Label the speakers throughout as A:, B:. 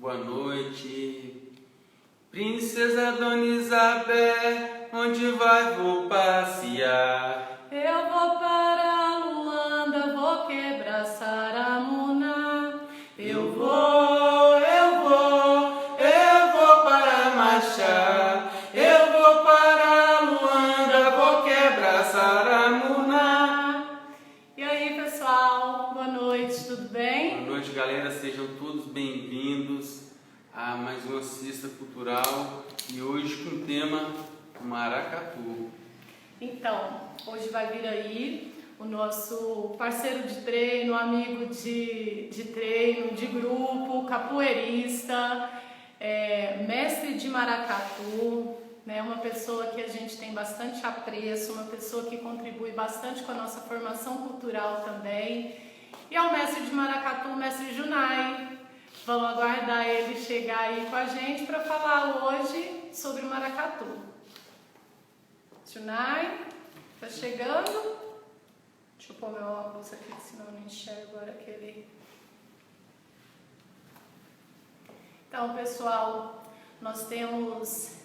A: Boa noite. Princesa Dona Isabel, onde vai? Vou passear.
B: Eu vou para Luanda, vou quebrar Saramuna.
A: Eu vou para Machá. Eu vou para Luanda, vou quebrar Saramuna.
B: E aí, pessoal, boa noite, tudo bem?
A: Boa noite, galera. Sejam todos bem-vindos a mais uma Sexta Cultural e hoje com o tema Maracatu.
B: Então, hoje vai vir aí o nosso parceiro de treino, amigo de treino, de grupo, capoeirista, mestre de maracatu, né? Uma pessoa que a gente tem bastante apreço, uma pessoa que contribui bastante com a nossa formação cultural também. E é o mestre de maracatu, o mestre Junai. Vamos aguardar ele chegar aí com a gente para falar hoje sobre o maracatu. Junai, tá chegando? Deixa eu pôr meu óculos aqui, senão eu não enxergo agora aquele. Então, pessoal, nós temos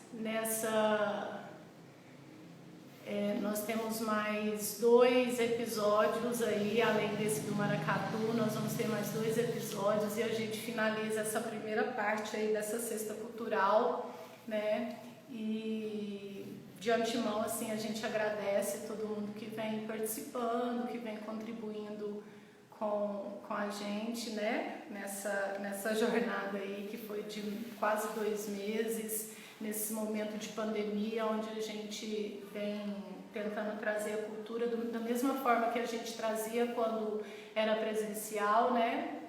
B: nós temos mais 2 episódios aí, além desse do maracatu, nós vamos ter mais 2 episódios e a gente finaliza essa primeira parte aí dessa Sexta Cultural, né? E de antemão, assim, a gente agradece todo mundo que vem participando, que vem contribuindo com a gente, né? Nessa jornada aí que foi de quase 2 meses, nesse momento de pandemia, onde a gente vem tentando trazer a cultura da mesma forma que a gente trazia quando era presencial, né?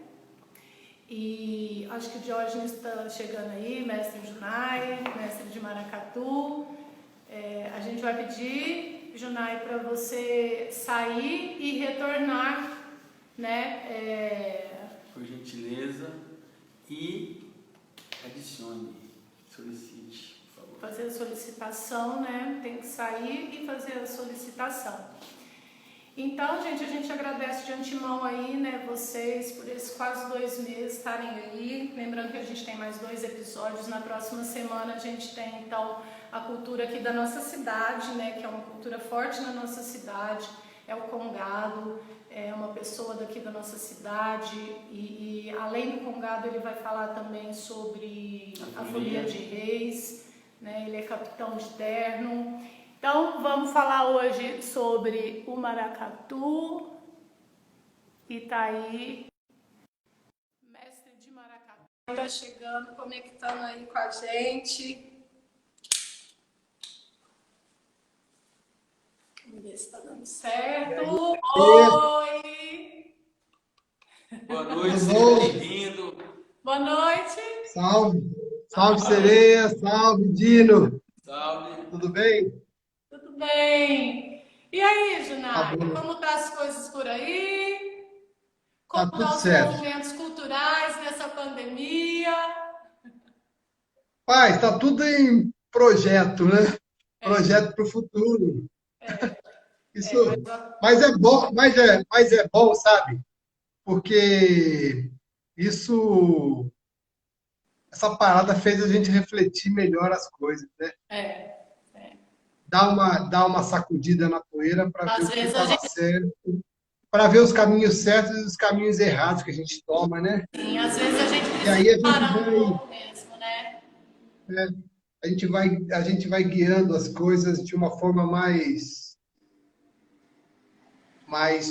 B: E acho que o Diógenes está chegando aí, mestre Junai, mestre de maracatu. A gente vai pedir, Junai, para você sair e retornar, né?
A: Por gentileza, e adicione, solicite, por favor.
B: Fazer a solicitação, né? Tem que sair e fazer a solicitação. Então, gente, a gente agradece de antemão aí, né, vocês por esses quase 2 meses estarem aí. Lembrando que a gente tem mais 2 episódios. Na próxima semana a gente tem, então, a cultura aqui da nossa cidade, né, que é uma cultura forte na nossa cidade. É o Congado, é uma pessoa daqui da nossa cidade e além do Congado ele vai falar também sobre a folia de reis, né? Ele é capitão de terno. Então vamos falar hoje sobre o maracatu e tá aí mestre de maracatu, tá chegando, conectando aí com a gente. Vamos ver se tá dando certo. Oi!
A: Boa noite, seja bem-vindo.
B: Boa noite!
C: Salve! Salve, Sereia! Salve, Dino!
A: Salve.
C: Tudo bem?
B: Tudo bem? E aí,
C: Tá
B: Junai,
C: bom.
B: como tá as coisas por aí?
C: Tá
B: Como
C: tudo
B: estão os
C: certo.
B: movimentos culturais nessa pandemia?
C: Pai, está tudo em projeto, né? Projeto para o futuro. Isso, mas é bom, mas é bom, sabe? Porque isso, essa parada fez a gente refletir melhor as coisas, né?
B: É.
C: Dar uma sacudida na poeira para ver
B: Às
C: o que
B: vezes a
C: estava
B: gente,
C: certo, para ver os caminhos certos e os caminhos errados que a gente toma, né?
B: sim, às vezes a gente
C: E aí
B: precisa parar um pouco mesmo, né?
C: né, a gente vai guiando as coisas de uma forma mais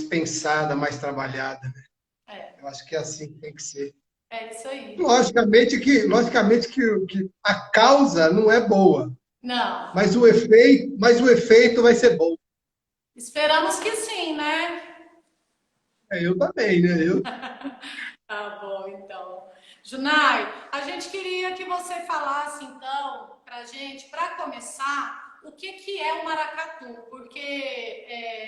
C: pensada, mais trabalhada, né?
B: É,
C: Eu acho que é assim que tem que ser.
B: é isso aí.
C: Logicamente que a causa não é boa,
B: Não,
C: mas o efeito vai ser bom.
B: esperamos que sim, né?
C: Eu também, né?
B: Tá bom, então. Junai, a gente queria que você falasse, então, pra gente, para começar, o que é o maracatu? Porque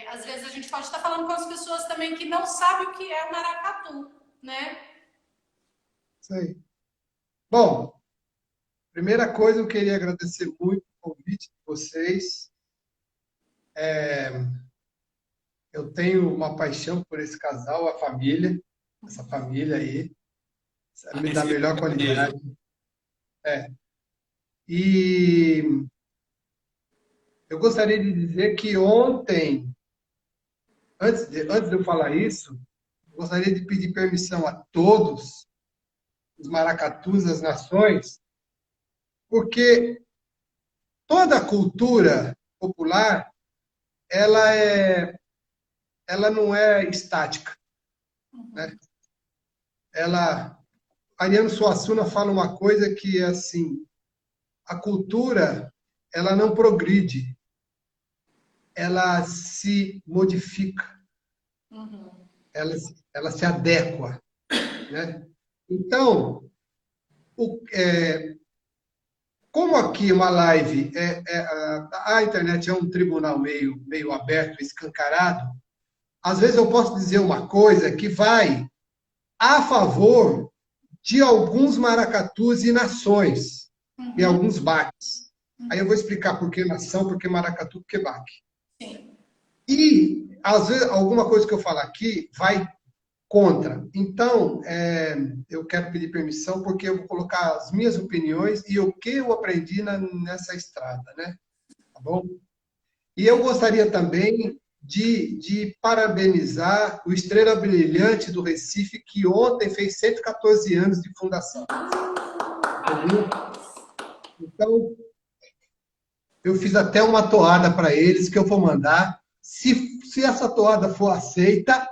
B: às vezes a gente pode estar falando com as pessoas também que não sabem o que é o maracatu, né?
C: Isso aí. Bom, primeira coisa, eu queria agradecer muito o convite de vocês. Eu tenho uma paixão por esse casal, a família, essa família aí. da melhor qualidade. E eu gostaria de dizer que ontem, antes de eu falar isso, eu gostaria de pedir permissão a todos os maracatus das nações, porque toda a cultura popular, ela não é estática, né? Ariano Suassuna fala uma coisa que é assim: a cultura, ela não progride, ela se modifica, ela se adequa, né? Então, como aqui uma live, a internet é um tribunal meio aberto, escancarado, às vezes eu posso dizer uma coisa que vai a favor de alguns maracatus e nações, e alguns baques. Aí eu vou explicar por que nação, por que maracatu, por que baque.
B: Sim.
C: E, às vezes, alguma coisa que eu falar aqui vai contra. Então, eu quero pedir permissão, porque eu vou colocar as minhas opiniões e o que eu aprendi nessa estrada, né? Tá bom? E eu gostaria também de parabenizar o Estrela Brilhante do Recife, que ontem fez 114 anos de fundação. Então, eu fiz até uma toada para eles, que eu vou mandar. Se essa toada for aceita,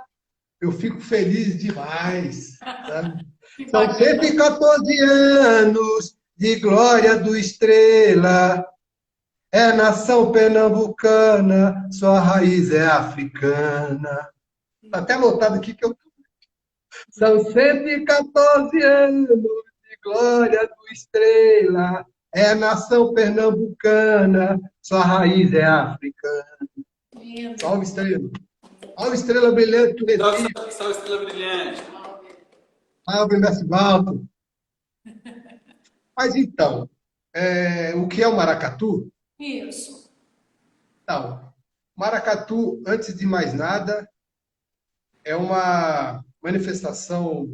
C: eu fico feliz demais. Sabe? São 114 anos de glória do Estrela. É nação pernambucana, sua raiz é africana. Está até anotado aqui que eu... São 114 anos de glória do Estrela. É nação pernambucana, sua raiz é africana. Salve, Estrela. Salve, Estrela Brilhante do Recife.
A: Salve, Estrela Brilhante.
C: Salve, Mestre Balto. Mas então, o que é o maracatu?
B: Isso.
C: Então, maracatu, antes de mais nada, é uma manifestação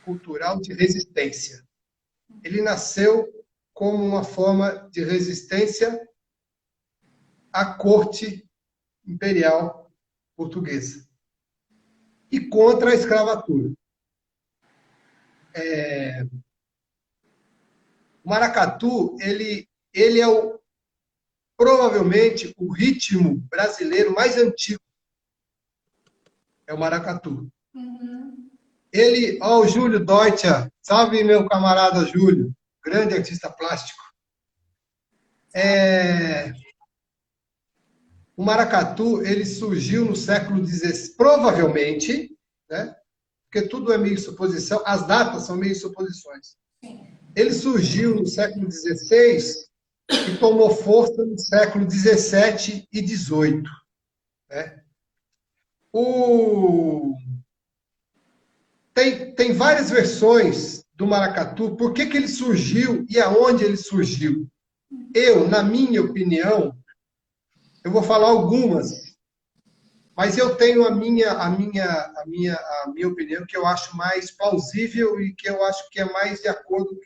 C: cultural de resistência. Ele nasceu como uma forma de resistência à corte imperial portuguesa e contra a escravatura. O maracatu, ele é provavelmente o ritmo brasileiro mais antigo. É o maracatu. O Júlio Deutscher, salve meu camarada Júlio, grande artista plástico. O maracatu, ele surgiu no século XVI, provavelmente, né? Porque tudo é meio suposição, as datas são meio suposições. Ele surgiu no século XVI e tomou força no século XVII e XVIII. Né? Tem várias versões do maracatu, por que ele surgiu e aonde ele surgiu. Na minha opinião, eu vou falar algumas, mas eu tenho a minha opinião, que eu acho mais plausível e que eu acho que é mais de acordo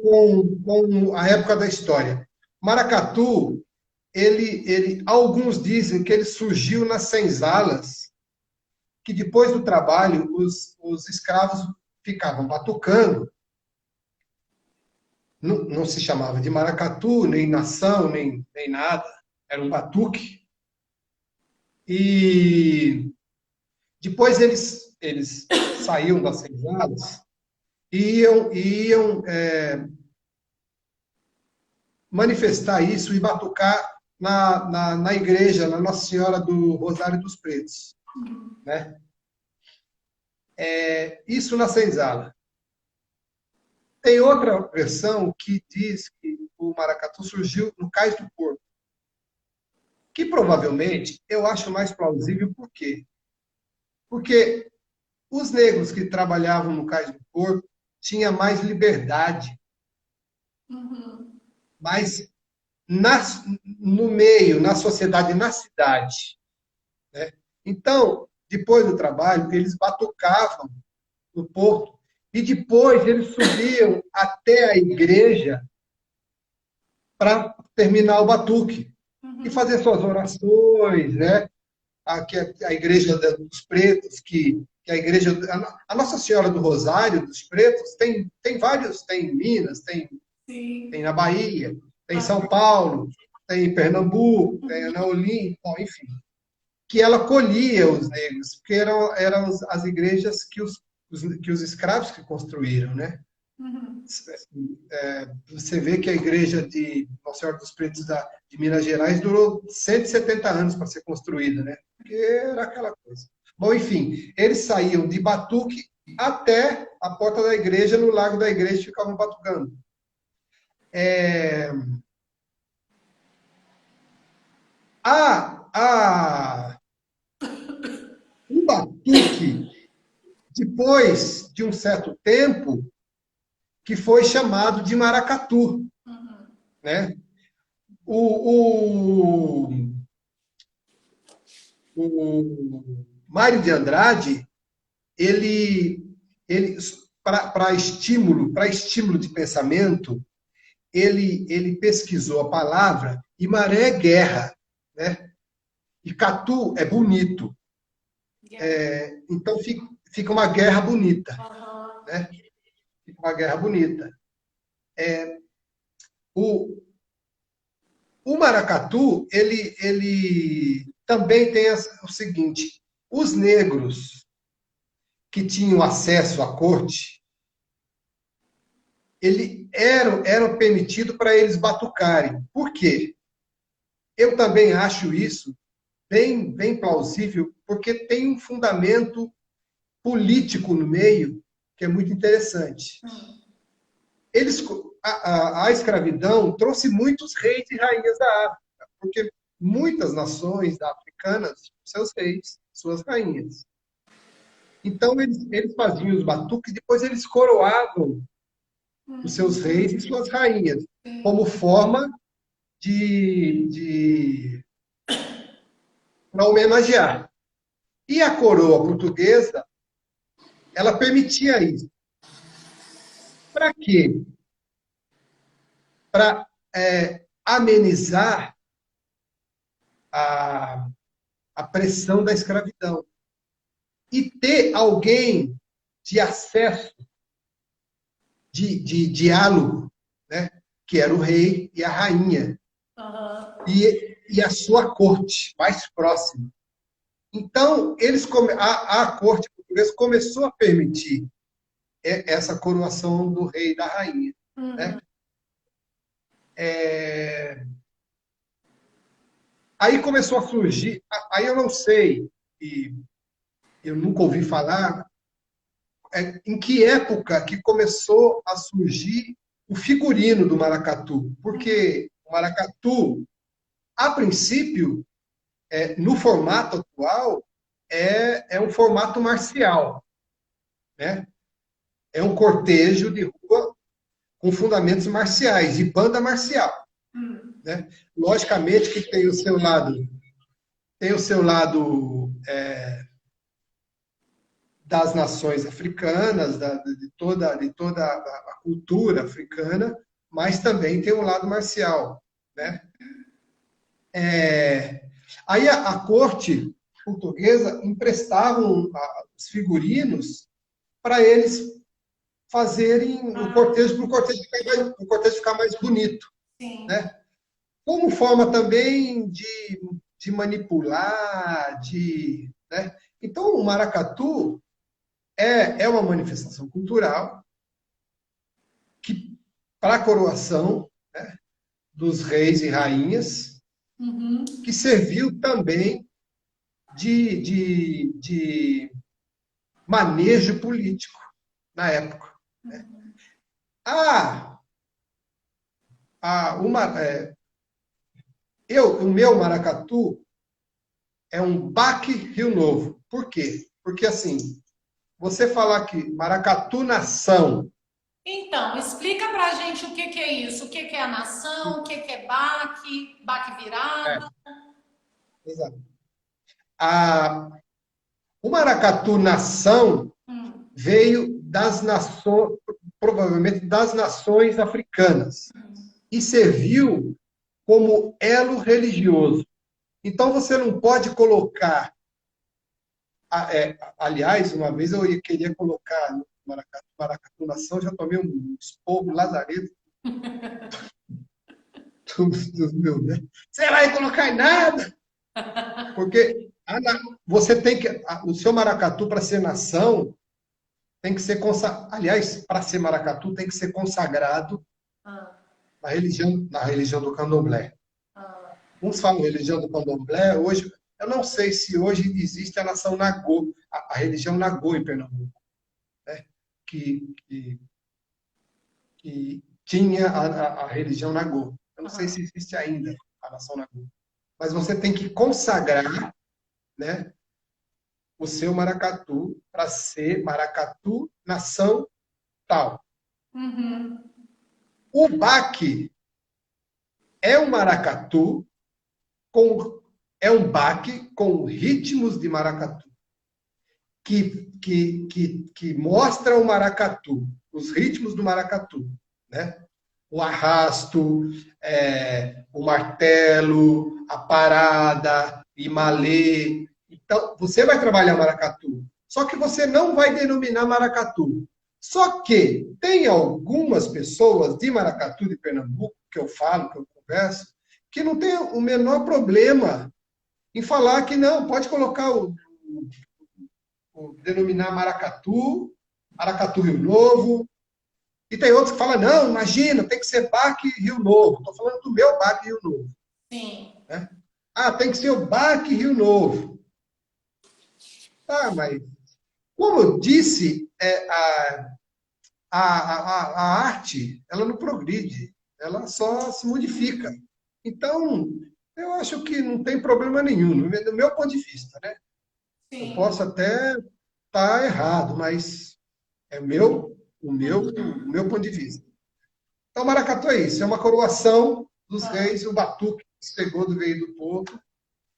C: com a época da história. Maracatu, alguns dizem que ele surgiu nas senzalas, que depois do trabalho os escravos ficavam batucando. Não se chamava de maracatu, nem nação, nem nada. Era um batuque. E depois eles saíam das senzalas e iam manifestar isso e batucar na igreja, na Nossa Senhora do Rosário dos Pretos. Né? Isso na senzala. Tem outra versão que diz que o maracatu surgiu no Cais do Porto, que provavelmente eu acho mais plausível. Por quê? Porque os negros que trabalhavam no Cais do Porto tinham mais liberdade, mas no meio, na sociedade, na cidade. Né? Então, depois do trabalho, eles batucavam no porto, e depois eles subiam até a igreja para terminar o batuque e fazer suas orações, né? Aqui a igreja dos pretos, que a igreja, a Nossa Senhora do Rosário dos Pretos tem vários, tem em Minas, tem na Bahia, tem em São Paulo, tem em Pernambuco, tem na Olinda, enfim, que ela colhia os negros, porque eram as igrejas que os escravos que construíram, né? Você vê que a igreja de Nossa Senhora dos Pretos de Minas Gerais durou 170 anos para ser construída, né? Porque era aquela coisa. Bom, enfim, eles saíam de Batuque até a porta da igreja, no lago da igreja, e ficavam batucando. O batuque, depois de um certo tempo, que foi chamado de maracatu, né? O Mário de Andrade, ele para estímulo de pensamento, ele pesquisou a palavra e maré é guerra, né? E catu é bonito. Então fica uma guerra bonita, né? Fica uma guerra bonita. O maracatu, ele também tem o seguinte: os negros que tinham acesso à corte, eram permitido para eles batucarem. Por quê? Eu também acho isso bem plausível, porque tem um fundamento político no meio que é muito interessante. A escravidão trouxe muitos reis e rainhas da África, porque muitas nações africanas tinham seus reis, suas rainhas. Então, eles faziam os batuques e depois eles coroavam os seus reis e suas rainhas, como forma para homenagear. E a coroa portuguesa, ela permitia isso. Para quê? Para amenizar a pressão da escravidão. E ter alguém de acesso, de diálogo, né? Que era o rei e a rainha. E a sua corte mais próxima. Então, a corte portuguesa começou a permitir essa coroação do rei e da rainha. Né? Aí começou a surgir, aí eu não sei, e eu nunca ouvi falar, em que época que começou a surgir o figurino do maracatu. Porque o maracatu, a princípio, no formato atual, é um formato marcial. Né? É um cortejo de rua com fundamentos marciais, de banda marcial. Né? Logicamente que tem o seu lado das nações africanas, de toda a cultura africana, mas também tem um lado marcial. Né? Aí a corte portuguesa emprestava os figurinos para eles fazerem o cortejo, para o cortejo ficar mais bonito. Né? Como forma também de manipular, né? Então, o maracatu é uma manifestação cultural que, para a coroação, né, dos reis e rainhas, que serviu também de manejo político na época. Né? O meu maracatu é um baque Rio Novo. Por quê? Porque, assim, você falar que maracatu nação...
B: Então, explica pra gente o que é isso. O que é a nação, o que é baque virado.
C: Exato. O maracatu nação, veio das nações, provavelmente das nações africanas, e serviu como elo religioso. Então, você não pode colocar... aliás, uma vez eu queria colocar no maracatu nação, já tomei um esporro lazareto dos meus, né? Você vai colocar em nada! Porque você tem que... O seu maracatu, para ser nação, tem que ser consagrado. Aliás, para ser maracatu, tem que ser consagrado na religião do candomblé. Uns falam religião do candomblé. Hoje, eu não sei se hoje existe a nação Nagô, a religião Nagô em Pernambuco, né? que tinha a religião Nagô. Eu não sei se existe ainda a nação Nagô. Mas você tem que consagrar, né, o seu maracatu para ser maracatu nação tal. O baque é um maracatu é um baque com ritmos de maracatu que mostra o maracatu, os ritmos do maracatu, né? O arrasto, o martelo, a parada, imalê. Então, você vai trabalhar maracatu, só que você não vai denominar maracatu. Só que tem algumas pessoas de maracatu de Pernambuco, que eu falo, que eu converso, que não tem o menor problema em falar que não, pode colocar denominar maracatu, maracatu Rio Novo. E tem outros que falam, não, imagina, tem que ser Baque Rio Novo. Estou falando do meu Baque Rio Novo.
B: Sim.
C: Né? Tem que ser o Baque Rio Novo. Mas, como eu disse, a arte, ela não progride, ela só se modifica. Então, eu acho que não tem problema nenhum, do meu ponto de vista, né? Sim. Eu posso até estar errado, mas é o meu ponto de vista. Então, maracatu é isso, é uma coroação dos reis, o batuque que pegou do veio do povo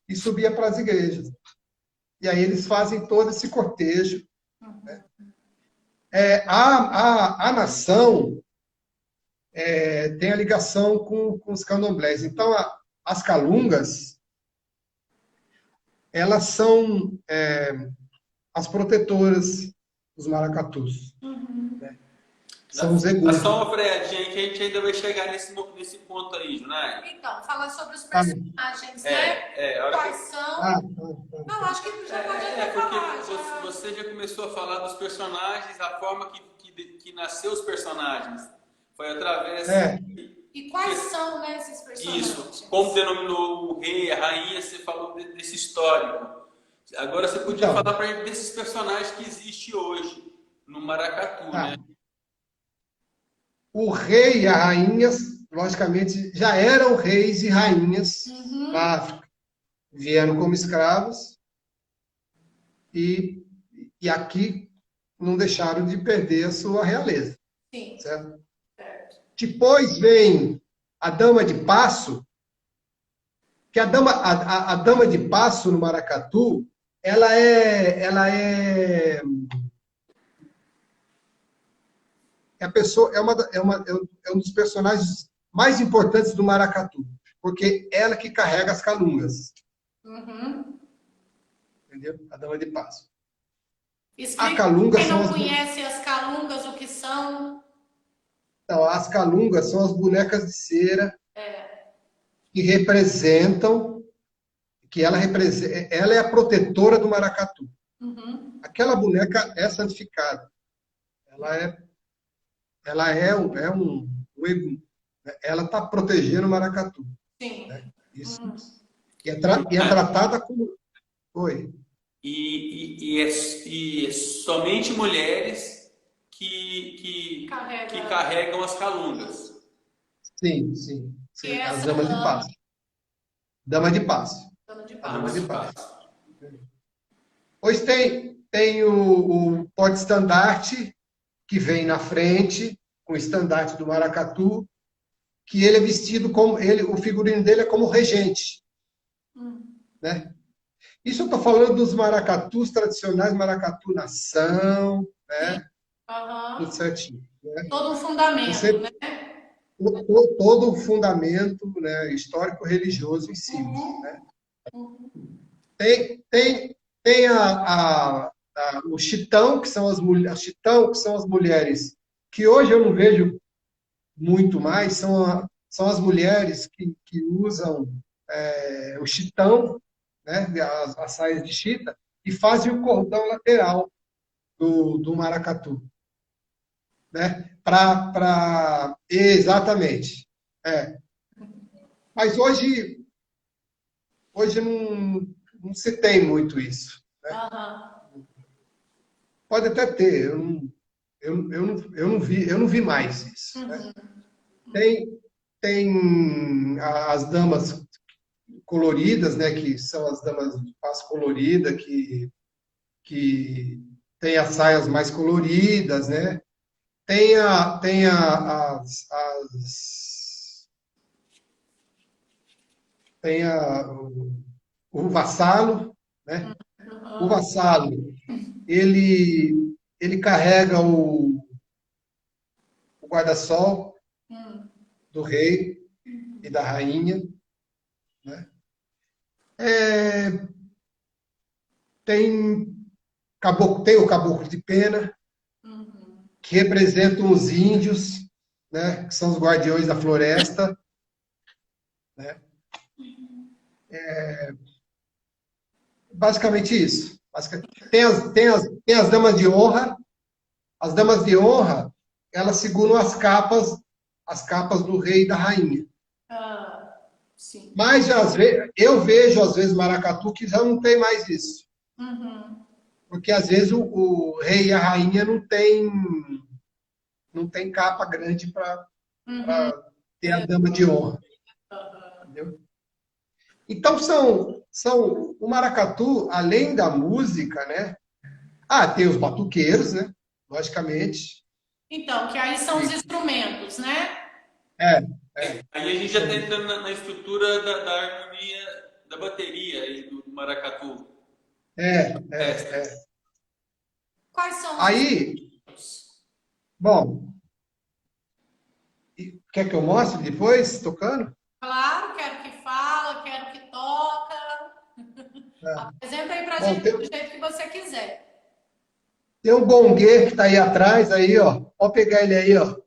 C: e subia para as igrejas. E aí eles fazem todo esse cortejo. Né? A nação tem a ligação com os candomblés. Então, as calungas, elas são as protetoras dos maracatus. Né? São os egos.
A: Dá só uma freadinha aí que a gente ainda vai chegar nesse ponto aí, Junai.
B: Então, falar sobre os personagens, né? Quais são? Não, acho que já pode até falar.
A: Porque você já começou a falar dos personagens, a forma que nasceu os personagens. Foi através...
B: E quais são, né, esses personagens?
A: Isso. Como denominou o rei, a rainha, você falou desse histórico. Agora você podia falar para a gente desses personagens que existem hoje no maracatu, né?
C: O rei e a rainha, logicamente, já eram reis e rainhas da África. Vieram como escravos e aqui não deixaram de perder a sua realeza.
B: Sim.
C: Certo? Depois vem a dama de passo, que a dama de passo no maracatu, ela é a pessoa, é um dos personagens mais importantes do maracatu, porque ela que carrega as calungas. Entendeu? A dama de passo.
B: Explica, a calunga quem não conhece as calungas, o que são?
C: Então, as calungas são as bonecas de cera que representam, ela é a protetora do maracatu. Aquela boneca é santificada. Ela é um ego. Ela está protegendo o maracatu.
B: Sim.
C: Né? Isso. E é tratada como... Oi.
A: E é somente mulheres que carregam as calungas.
C: Sim. As damas de passo. Dama de passo.
B: Dama de passo.
C: Pois tem o porte-estandarte, que vem na frente, com o estandarte do maracatu, que ele é vestido como... o figurino dele é como regente. Né? Isso eu estou falando dos maracatus tradicionais, maracatu nação, né?
B: Aham.
C: Tudo certinho, né?
B: Todo um fundamento,
C: Você,
B: né?
C: todo o fundamento, né, histórico-religioso em cima,
B: Uhum.
C: né?
B: Uhum.
C: Tem o chitão, que são as mulheres, chitão, que são as mulheres, que hoje eu não vejo muito mais, são as mulheres que usam o chitão, né, as saias de chita, e fazem o cordão lateral do maracatu, né? Exatamente. É. Mas hoje não se tem muito isso.
B: Aham.
C: Pode até ter, eu não vi mais isso, né?
B: Uhum.
C: Tem as damas coloridas, né, que são as damas de passo colorida, que tem as saias mais coloridas, né? Tem o vassalo, né? O
B: Uhum.
C: vassalo, ele carrega o guarda-sol
B: Uhum.
C: do rei e da rainha, né? É, tem o caboclo de pena,
B: Uhum.
C: que representam os índios, né? Que são os guardiões da floresta, né? Basicamente isso. Tem as damas de honra. As damas de honra, elas seguram as capas do rei e da rainha.
B: Ah, sim.
C: Mas às vezes, eu vejo às vezes maracatu que já não tem mais isso.
B: Uhum.
C: Porque às vezes o rei e a rainha não tem capa grande para
B: Uhum.
C: ter a dama de honra.
B: Aham.
C: Entendeu? Então o maracatu, além da música, né? Tem os batuqueiros, né? Logicamente.
B: Então, que aí são os
C: Que,
B: instrumentos, né?
C: é,
A: Aí a gente já está
C: são,
A: entrando na estrutura da harmonia da bateria aí do maracatu.
C: é,
A: Festa.
C: é, é.
B: Quais são os
C: Aí,
B: instrumentos?
C: bom, quer que eu mostre depois, tocando?
B: Claro, quero que fala, quero que toca.
C: É.
B: Apresenta aí pra
C: Bom,
B: gente do
C: tem,
B: jeito que você quiser.
C: tem um gongue que está aí atrás, aí, ó. Pode pegar ele aí, ó.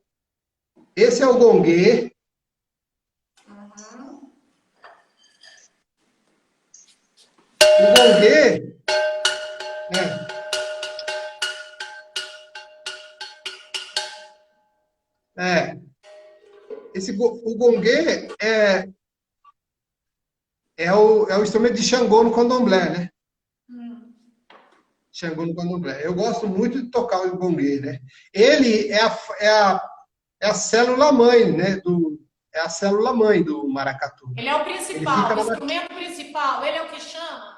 C: Esse é o gongue.
B: Uhum.
C: O gongue, né? É, o gongue é o instrumento de Xangô no candomblé, né?
B: Hum.
C: Xangô no candomblé. Eu gosto muito de tocar o gongue, né? Ele é a célula-mãe, né? É a célula-mãe do maracatu.
B: Ele é o
C: Ele
B: principal,
C: fica
B: o
C: na...
B: instrumento principal, ele é o que chama?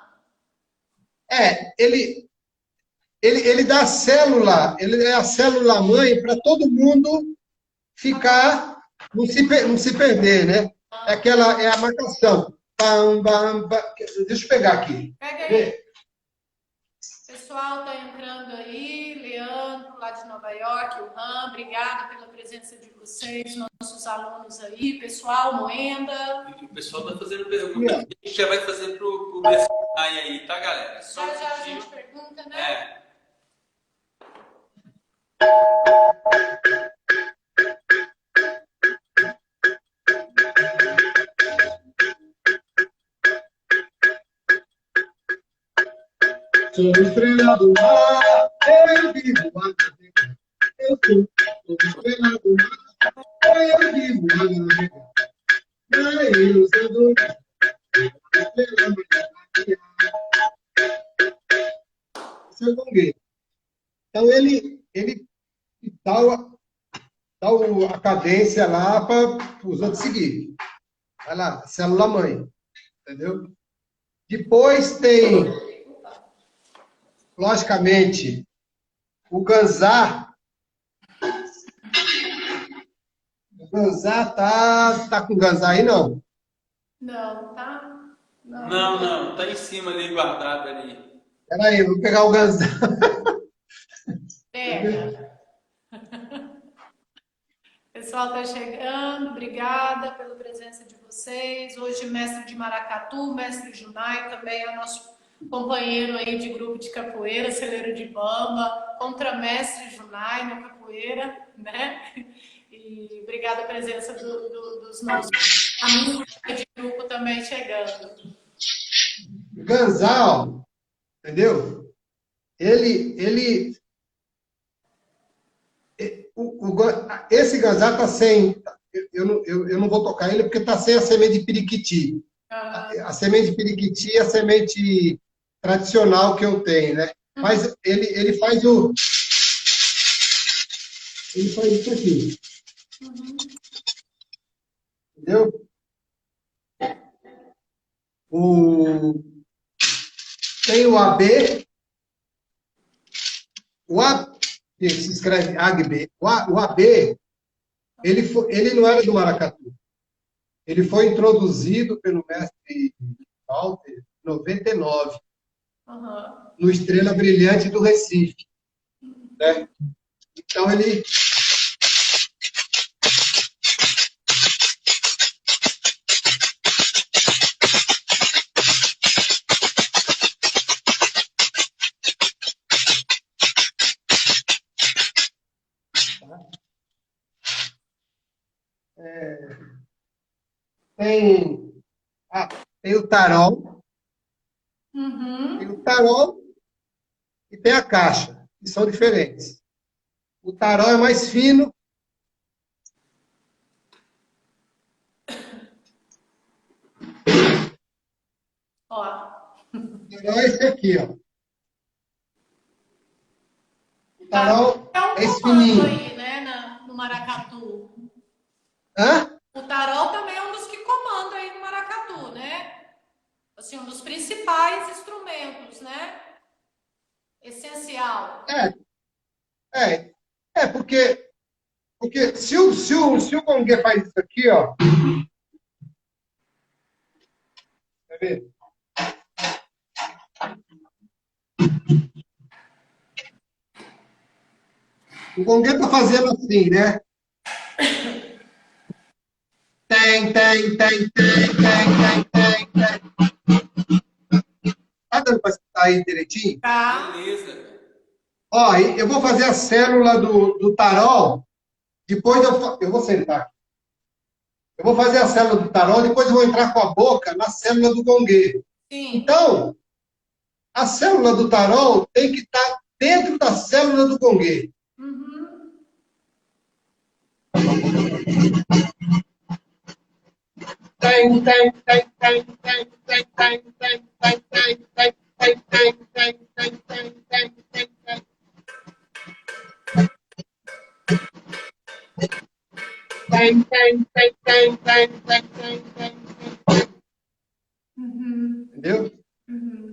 C: Ele dá a célula, ele é a célula-mãe para todo mundo ficar, não se perder, né? É a marcação. Bam, bam, bam. Deixa eu pegar aqui.
B: Pega
C: Quer
B: aí.
C: ver?
B: O pessoal tá entrando aí, Leandro, lá de Nova York, o Ram, obrigada pela presença de vocês, nossos alunos aí, pessoal, Moenda.
A: E o pessoal está fazendo
C: Aqui,
A: pergunta
C: ó.
A: que a gente já vai fazer pro Messi aí, tá, galera? Só
B: Já
A: um
B: já a
A: minutinho.
B: gente pergunta, né?
A: É.
C: Sou estrela do mar, eu vivo a navegar. Sou estrela do mar, eu vivo a navegar. Na ilusão do dia, estrela maria. Esse é o gongue. Então ele dá a cadência lá para os outros seguir. Vai lá, célula mãe, entendeu? Depois tem, logicamente, o ganzá. O ganzá tá com ganzá aí, não?
B: Não, tá?
A: Não, não, tá em cima ali, guardado ali.
C: Peraí, eu vou pegar o ganzá.
B: Pega. O pessoal está chegando, obrigada pela presença de vocês. Hoje, mestre de maracatu, mestre Junai, também é nosso companheiro aí de grupo de capoeira, celeiro de bamba, contramestre Junai na capoeira, né? E obrigada a presença dos nossos amigos de grupo também chegando.
C: Ganzal, entendeu? Esse ganzá está sem. Eu não vou tocar ele porque está sem a semente de periquiti. A semente de periquiti é a semente tradicional que eu tenho, né? Mas ele faz o. Ele faz isso aqui. Entendeu? Tem o AB. Que se escreve AGB. O AB, ele não era do maracatu. Ele foi introduzido pelo mestre Walter em 99, no Estrela Brilhante do Recife. Né? Então, ele... Tem o tarol, tem o tarol e tem a caixa, que são diferentes. O tarol é mais fino.
B: Ó.
C: O tarol é esse aqui, ó. O tarol é esse fininho.
B: Aí, né, no maracatu.
C: Hã?
B: O tarol também é um dos que comanda aí no maracatu, né? Assim, um dos principais instrumentos, né? Essencial.
C: Porque se o gongue faz isso aqui, ó. Quer ver? O gongue tá fazendo assim, né? Tem. Tá dando para escutar aí direitinho?
A: Tá. Beleza.
C: Ó, eu vou fazer a célula do tarol, depois eu vou sentar. Eu vou fazer a célula do tarol, depois eu vou entrar com a boca na célula do gongue.
B: Sim.
C: Então, a célula do tarol tem que estar dentro da célula do gongue. Tem. Entendeu?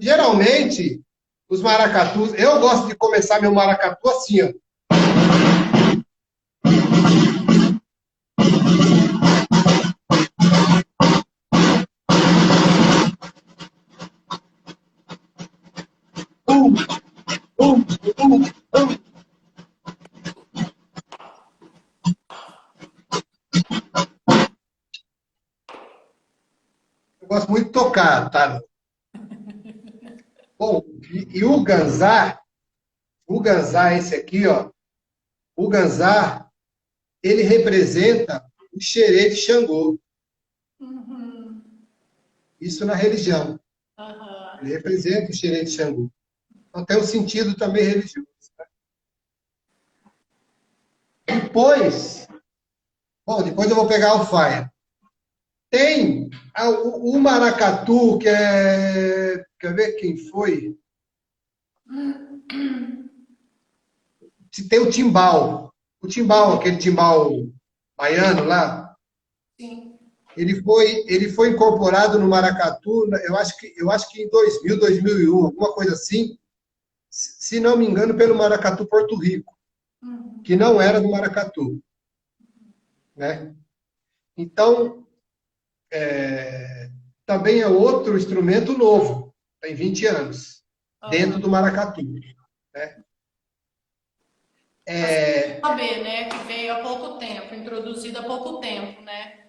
C: Geralmente, os maracatus, eu gosto de começar meu maracatu assim, ó. Eu gosto muito de tocar, tá? Bom, e o ganzá, esse aqui, ó, o ganzá, ele representa o xerê de Xangô. Isso na religião. Ele representa o xerê de Xangô. Então tem um sentido também religioso. Né? Depois eu vou pegar a alfaia. Tem o maracatu, que é... Quer ver quem foi? Tem o timbal. O timbal, aquele timbal baiano lá.
B: Sim.
C: Ele foi incorporado no maracatu, eu acho que em 2000, 2001, alguma coisa assim, se não me engano, pelo Maracatu Porto Rico, que não era do maracatu. Né? Então, também é outro instrumento novo, tem 20 anos, dentro do maracatu. Né?
B: Saber, né? Que veio há pouco tempo, introduzida há pouco tempo, né?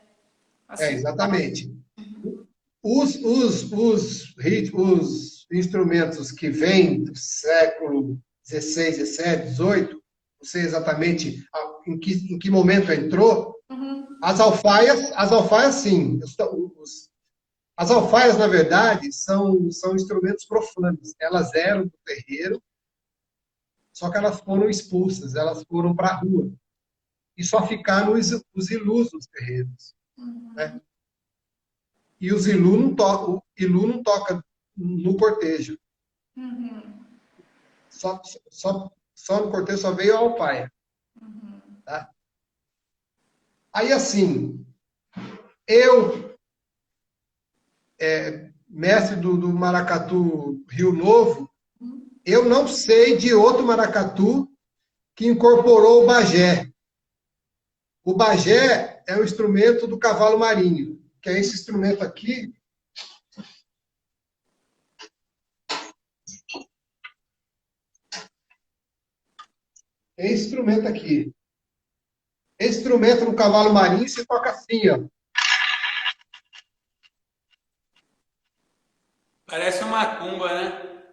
B: Assim,
C: Exatamente. Os instrumentos que vêm do século XVI, XVII, XVIII, não sei exatamente em que momento entrou, as alfaias sim. As alfaias, na verdade, são instrumentos profanos. Elas eram do terreiro, só que elas foram expulsas, elas foram para a rua. E só ficaram os ilus nos terreiros. Né? E os o ilu não toca no cortejo. Só no cortejo só veio a alfaia. Tá? Aí, assim, eu, mestre do maracatu Rio Novo, eu não sei de outro maracatu que incorporou o bagé. O bagé é o instrumento do cavalo marinho, que é esse instrumento aqui. É esse instrumento aqui. Esse instrumento no cavalo marinho se toca assim, ó.
A: Parece uma macumba, né?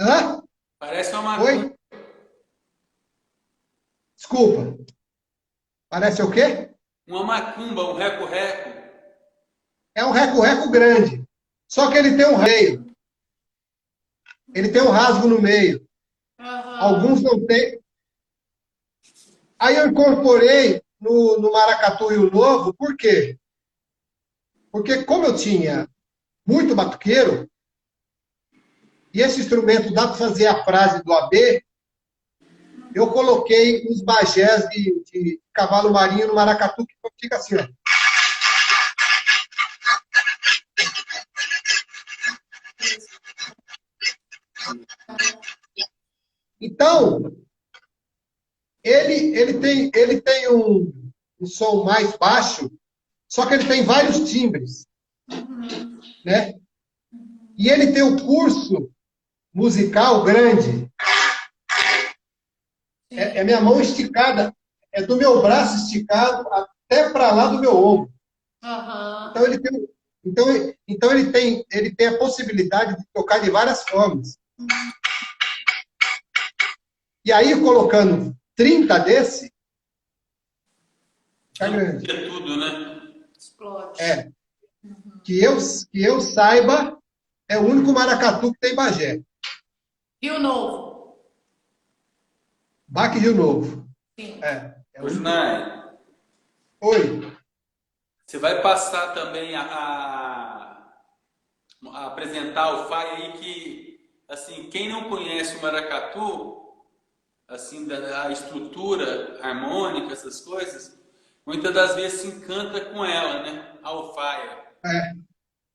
C: Hã?
A: Parece uma macumba.
C: Oi? Desculpa. Parece o quê?
A: Uma macumba, um reco-reco.
C: É um reco-reco grande. Só que ele tem um meio. Ele tem um rasgo no meio. Alguns não tem. Aí eu incorporei no maracatu e o novo, por quê? Porque como eu tinha muito batuqueiro, e esse instrumento dá para fazer a frase do AB, eu coloquei os bagés de cavalo marinho no maracatu, que fica assim, ó. Então, ele tem um som mais baixo, só que ele tem vários timbres, né? E ele tem um curso musical grande. É minha mão esticada, é do meu braço esticado até para lá do meu ombro. Então ele tem a possibilidade de tocar de várias formas. E aí, colocando 30 desse, tá grande.
A: É tudo, né?
B: Explode.
C: Que eu saiba, é o único maracatu que tem bagé.
B: Rio Novo.
C: Baque Rio Novo.
B: Sim.
A: Osnai,
C: Oi.
A: você vai passar também a apresentar o FAI aí que, assim, quem não conhece o maracatu, assim, a estrutura harmônica, essas coisas, muitas das vezes se encanta com ela, né? A alfaia.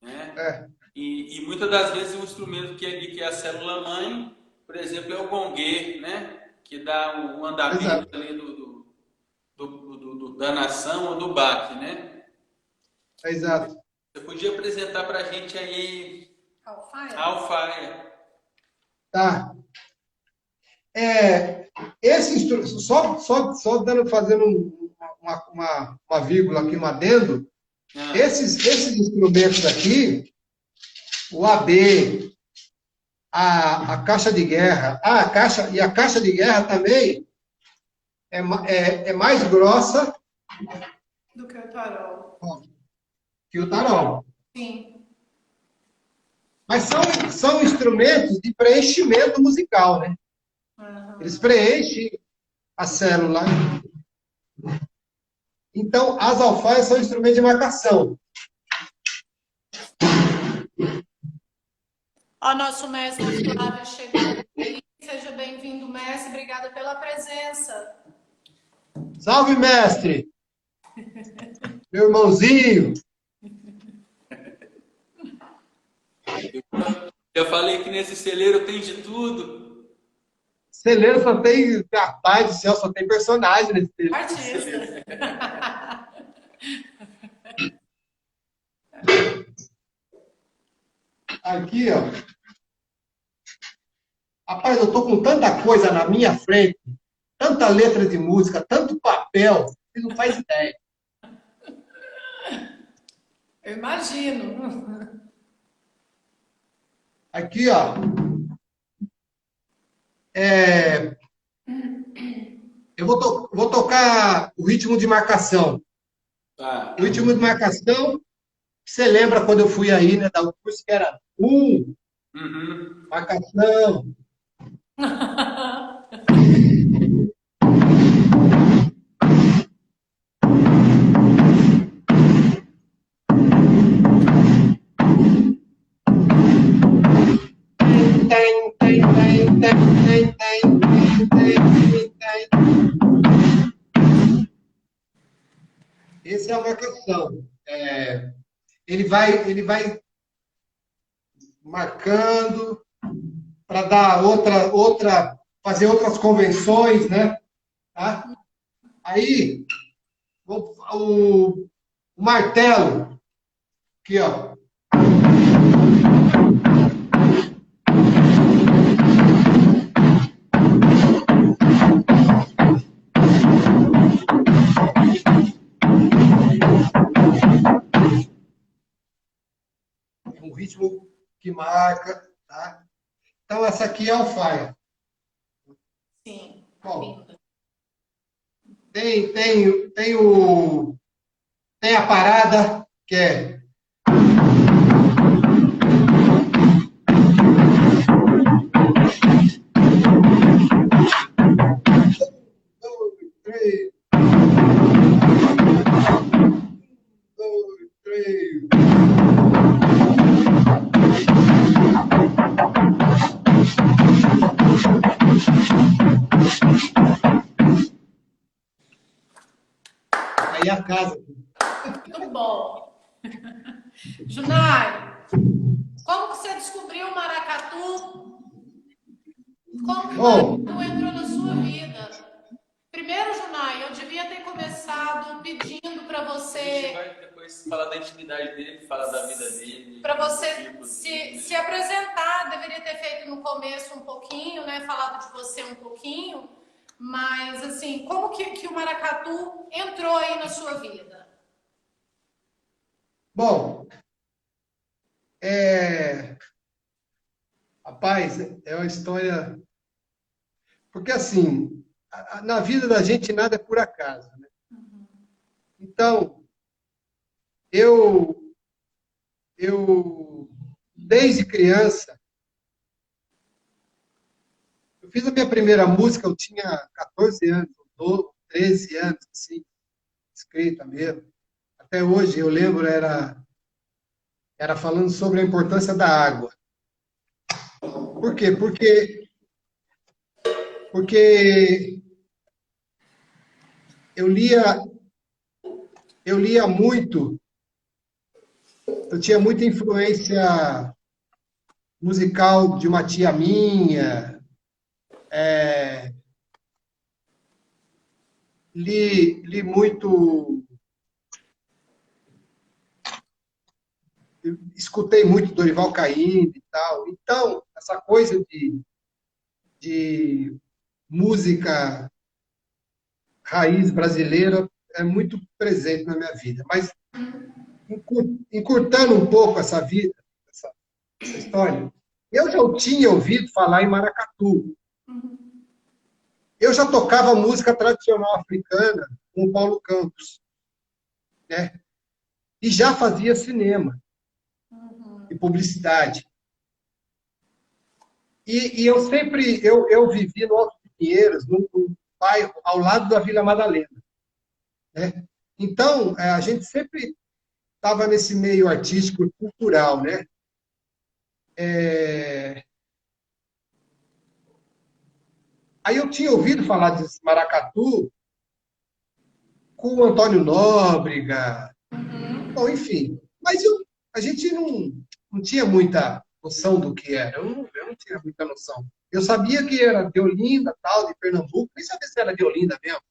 A: Né? E muitas das vezes o instrumento que é a célula-mãe, por exemplo, é o gongue, né? Que dá o andamento ali da nação ou do baque, né?
C: Exato.
A: Você podia apresentar para a gente aí a alfaia.
C: Tá. Esse instrumento, só fazendo uma vírgula aqui, um adendo, esses instrumentos aqui, o AB, a caixa de guerra, a caixa de guerra também é mais grossa
B: do que o tarol.
C: Que o tarol.
B: Sim.
C: Mas são instrumentos de preenchimento musical, né? Eles preenchem a célula. Então, as alfaias são instrumentos de marcação.
B: Ó, nosso mestre Flávio chegando aí. Seja bem-vindo, mestre. Obrigada pela presença.
C: Salve, mestre! Meu irmãozinho!
A: Eu falei que nesse celeiro tem de tudo.
C: Celeiro só tem, rapaz do céu, só tem personagem nesse celeiro.
B: Artista.
C: Aqui, ó. Rapaz, eu tô com tanta coisa na minha frente tanta letra de música, tanto papel, você não faz ideia.
B: Eu imagino.
C: Aqui, ó. Eu vou tocar o ritmo de marcação.
A: Tá.
C: O ritmo de marcação, você lembra quando eu fui aí, né, dar o curso que era marcação. Tem, tem, tem, tem, tem, tem, tem, tem. Esse é a marcação. Ele vai marcando para dar fazer outras convenções, né? Tá? Aí, o martelo, aqui, ó. É um ritmo que marca, tá? Então, essa aqui é a alfaia.
B: Sim,
C: Bom,
B: linda.
C: tem a parada, que é. Dois, três. Dois, três. Aí a casa.
B: Muito bom. Junai, como que você descobriu o maracatu? Como que o
C: Bom,
B: maracatu entrou na sua vida? Primeiro, Junai, eu devia ter começado pedindo para
A: A gente vai
B: você
A: depois falar da intimidade dele, falar da vida dele.
B: para você
A: tipos
B: se apresentar. Deveria ter feito no começo um pouquinho, né? Falado de você um pouquinho. Mas, assim, como que o maracatu entrou aí na sua vida?
C: bom, rapaz, é uma história. Porque, assim, na vida da gente nada é por acaso, né? Então, eu, desde criança, eu fiz a minha primeira música, eu tinha 14 anos, ou 13 anos, assim, escrita mesmo. Até hoje, eu lembro, era falando sobre a importância da água. Por quê? Porque eu lia, eu lia muito, eu tinha muita influência musical de uma tia minha, li muito, escutei muito Dorival Caymmi e tal. Então, essa coisa de música raiz brasileira é muito presente na minha vida. Mas, encurtando um pouco essa vida, essa história, eu já tinha ouvido falar em maracatu. Eu já tocava música tradicional africana com o Paulo Campos, né? E já fazia cinema e publicidade. E eu sempre, eu vivi no Alto de Pinheiros, num bairro ao lado da Vila Madalena, né? Então, a gente sempre estava nesse meio artístico e cultural, né? Aí eu tinha ouvido falar de maracatu com o Antônio Nóbrega, bom, enfim. Mas a gente não tinha muita noção do que era. Eu não tinha muita noção. Eu sabia que era de Olinda, tal, de Pernambuco. Nem sabia se era de Olinda mesmo.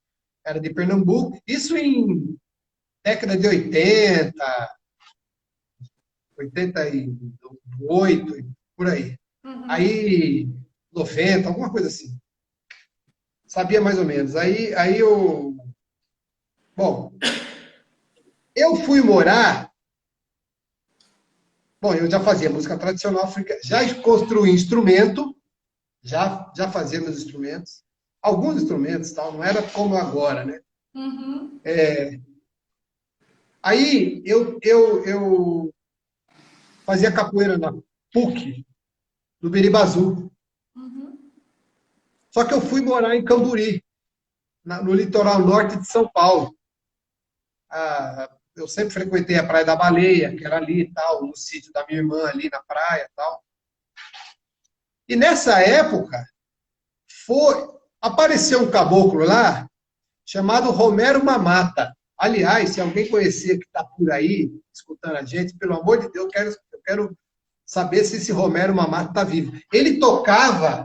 C: Era de Pernambuco. Isso em década de 80, 88, por aí. Aí, 90, alguma coisa assim. Sabia mais ou menos. Aí eu... Bom, eu fui morar... Bom, eu já fazia música tradicional africana, já construí instrumento, já fazia meus instrumentos. Alguns instrumentos, tal, não era como agora, né?
B: Uhum,
C: Aí eu fazia capoeira na PUC, no Biribazu.
B: uhum.
C: Só que eu fui morar em Camburi, no litoral norte de São Paulo. Eu sempre frequentei a Praia da Baleia, que era ali e tal, no sítio da minha irmã ali na praia e tal. E nessa época, apareceu um caboclo lá, chamado Romero Mamata. Aliás, se alguém conhecer que está por aí, escutando a gente, pelo amor de Deus, eu quero saber se esse Romero Mamata está vivo. Ele tocava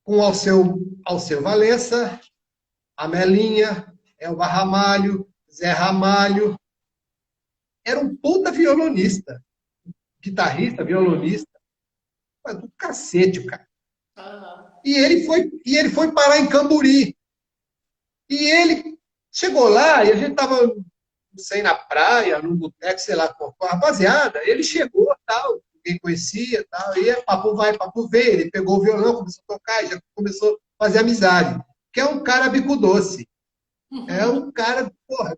C: com Alceu Valença, Amelinha, Elba Ramalho, Zé Ramalho. Era um puta violonista, guitarrista, violonista. Do cacete, o cara.
B: Aham.
C: E ele foi parar em Camburi. E ele chegou lá, e a gente estava, não sei, na praia, num boteco, sei lá, com a rapaziada. Ele chegou, tal, ninguém conhecia, tal, e papo vai, papo vem. Ele pegou o violão, começou a tocar, e já começou a fazer amizade. Que é um cara bico doce. É um cara, porra,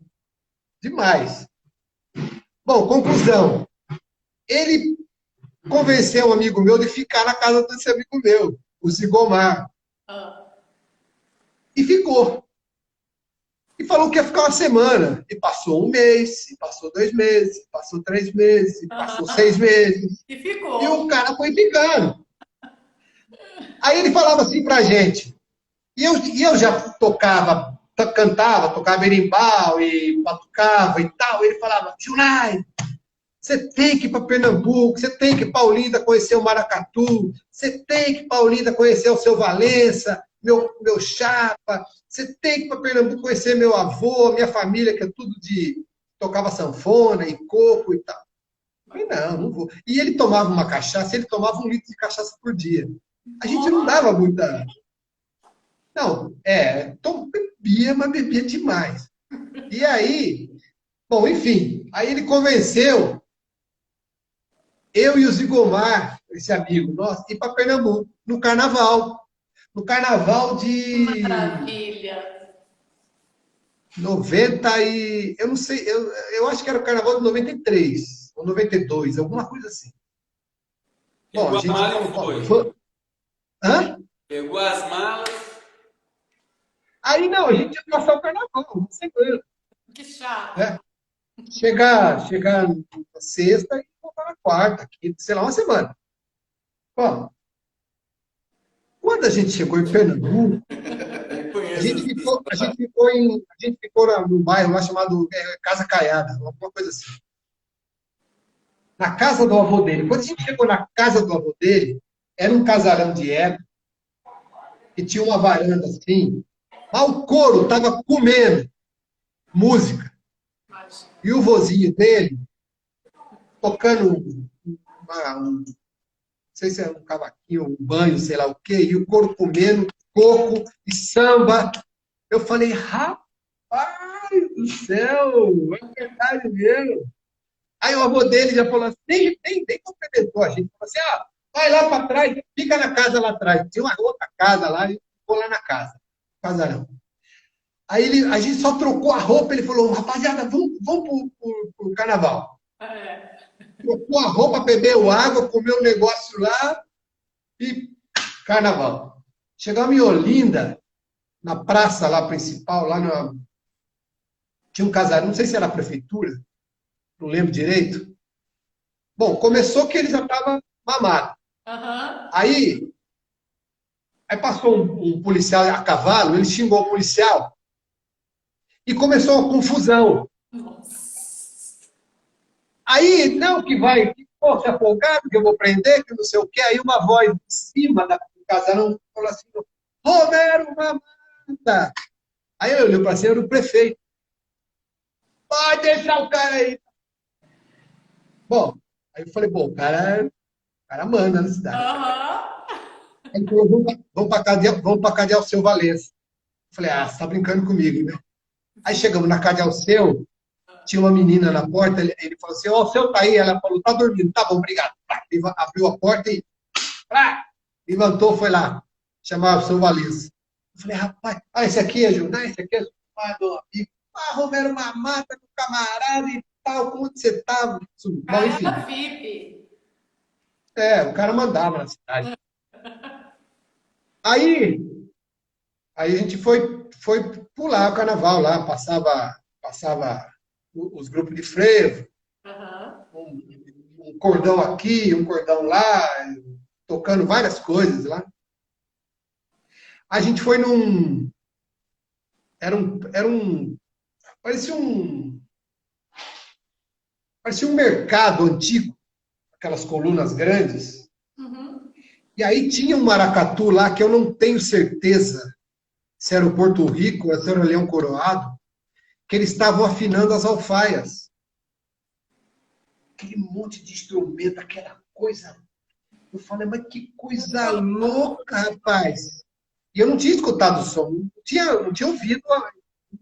C: demais. Bom, conclusão. Ele convenceu um amigo meu de ficar na casa desse amigo meu, o Zigomar.
B: Ah.
C: E ficou. E falou que ia ficar uma semana. E passou um mês, e passou 2 meses, e passou 3 meses, e passou
B: Aham.
C: 6 meses.
B: E
C: E
B: ficou.
C: o cara foi ficando. Aí ele falava assim pra gente. E eu já tocava, cantava, tocava berimbau e batucava e tal. E ele falava, Junai, você tem que ir para Pernambuco, você tem que ir para Olinda conhecer o Maracatu, você tem que ir para Olinda conhecer o seu Valença, meu chapa, você tem que ir para Pernambuco conhecer meu avô, minha família, que é tudo de... tocava sanfona e coco e tal. Eu falei, não vou. E ele tomava uma cachaça, ele tomava 1 litro de cachaça por dia. A gente não dava muita... Não, bebia, mas bebia demais. E aí, bom, enfim, aí ele convenceu eu e o Zigomar, esse amigo nosso, ir para Pernambuco, no carnaval. No carnaval
B: Que
C: de
B: maravilha.
C: 90 e... Eu não sei, eu acho que era o carnaval de 93 ou 92, alguma coisa assim. Bom, a
A: Pegou a
C: gente
A: mala
C: falou,
A: e
C: pô,
A: foi.
C: hã?
A: Pegou as malas.
C: Aí não, a gente ia passar o carnaval, não sei quando,
B: Que chato.
C: né? Chegar na sexta e voltar na quarta, quinta, sei lá, uma semana. Bom, quando a gente chegou em Pernambuco,
A: Eu
C: A
A: conheço
C: gente
A: essa
C: ficou, a
A: história.
C: gente ficou em, a gente ficou num bairro lá chamado Casa Caiada, alguma coisa assim. Na casa do avô dele. Quando a gente chegou na casa do avô dele, era um casarão de época que tinha uma varanda assim. Mas o couro estava comendo música.
B: Mas,
C: E o vozinho dele tocando não sei se é um cavaquinho, um banho, sei lá o quê, e o couro comendo coco e samba. Eu falei, rapaz do céu, é verdade mesmo. Aí o avô dele já falou assim, nem cumprimentou a gente. Falou assim, vai lá para trás, fica na casa lá atrás. Tinha uma outra casa lá, e ficou lá na casa, casarão. Aí a gente só trocou a roupa, ele falou, rapaziada, vamos pro carnaval.
B: é.
C: Trocou a roupa, bebeu água, comeu um negócio lá e carnaval. Chegamos em Olinda, na praça lá principal, tinha um casarão, não sei se era a prefeitura, não lembro direito. Bom, começou que ele já estava mamado.
B: Aham.
C: Aí passou um policial a cavalo, ele xingou o policial e começou uma confusão.
B: Nossa.
C: Aí, não, que vai, que pô, se afogar, que eu vou prender, que não sei o quê. Aí uma voz de cima do casarão falou assim, Romero Mamata. Aí eu olhei para cima, era o prefeito. Pode deixar o cara aí. Bom, aí eu falei, o cara manda na cidade.
B: Aham.
C: Aí ele falou, vamos para cadear o seu Valença. Falei, ah, você tá brincando comigo, né? Aí chegamos na casa de Alceu, tinha uma menina na porta, ele falou assim, ó, o seu tá aí? Ela falou, tá dormindo. Tá bom, obrigado. Ele abriu a porta e levantou, foi lá. Chamava o seu Valença. Eu falei, rapaz, esse aqui é Ju? Não, esse aqui é meu amigo. Ah, Romero Mamata, meu camarada e tal, como você tá? Bom,
B: Cara,
C: enfim.
B: era VIP.
C: O cara mandava na cidade. Aí, aí a gente foi pular o carnaval lá, passava os grupos de frevo,
B: Aham.
C: um cordão aqui, um cordão lá, tocando várias coisas lá. A gente foi num. Era um. Parecia um. Parecia um mercado antigo, aquelas colunas grandes.
B: Uhum.
C: E aí tinha um maracatu lá que eu não tenho certeza se era o Porto Rico ou se era o Leão Coroado, que eles estavam afinando as alfaias. Aquele monte de instrumento, aquela coisa. Eu falei, mas que coisa louca, rapaz. E eu não tinha escutado o som, não tinha ouvido,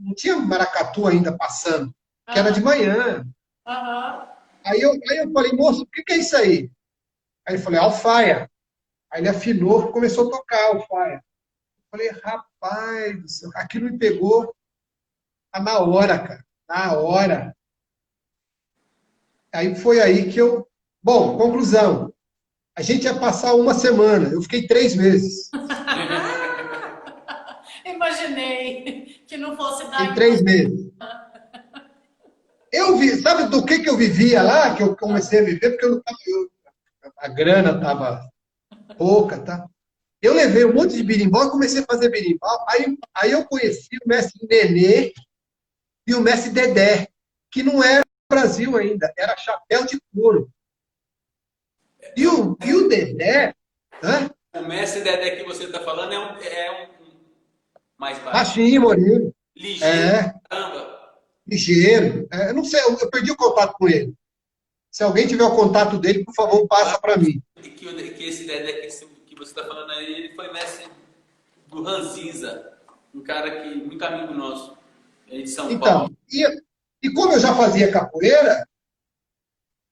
C: não tinha maracatu ainda passando, que era de manhã.
B: Aham.
C: Aí eu falei, moço, o que é isso aí? Aí ele falou, é alfaia. Aí ele afinou, começou a tocar a alfaia. Eu falei, rapaz do céu, aquilo me pegou na hora, cara, na hora. Aí foi aí que eu. Bom, conclusão. A gente ia passar uma semana, eu fiquei 3 meses.
B: Imaginei que não fosse
C: Fiquei
B: dar em
C: 3 meses. Eu vi, sabe do que eu vivia lá, que eu comecei a viver, porque a grana estava pouca, tá? Eu levei um monte de berimbau e comecei a fazer berimbau. Aí eu conheci o mestre Nenê e o mestre Dedé, que não era Brasil ainda, era chapéu de couro. E o Dedé, né?
A: O mestre Dedé que você está falando é um mais baixo.
C: Baixinho, moreno.
A: Ligeiro,
C: É,
A: caramba.
C: ligeiro. Eu não sei, eu perdi o contato com ele. Se alguém tiver o contato dele, por favor, passa para mim.
A: Que esse Dedé que você está falando aí, ele foi mestre do Ranzinza, um cara que muito amigo nosso, aí de São
C: Então,
A: Paulo.
C: e como eu já fazia capoeira,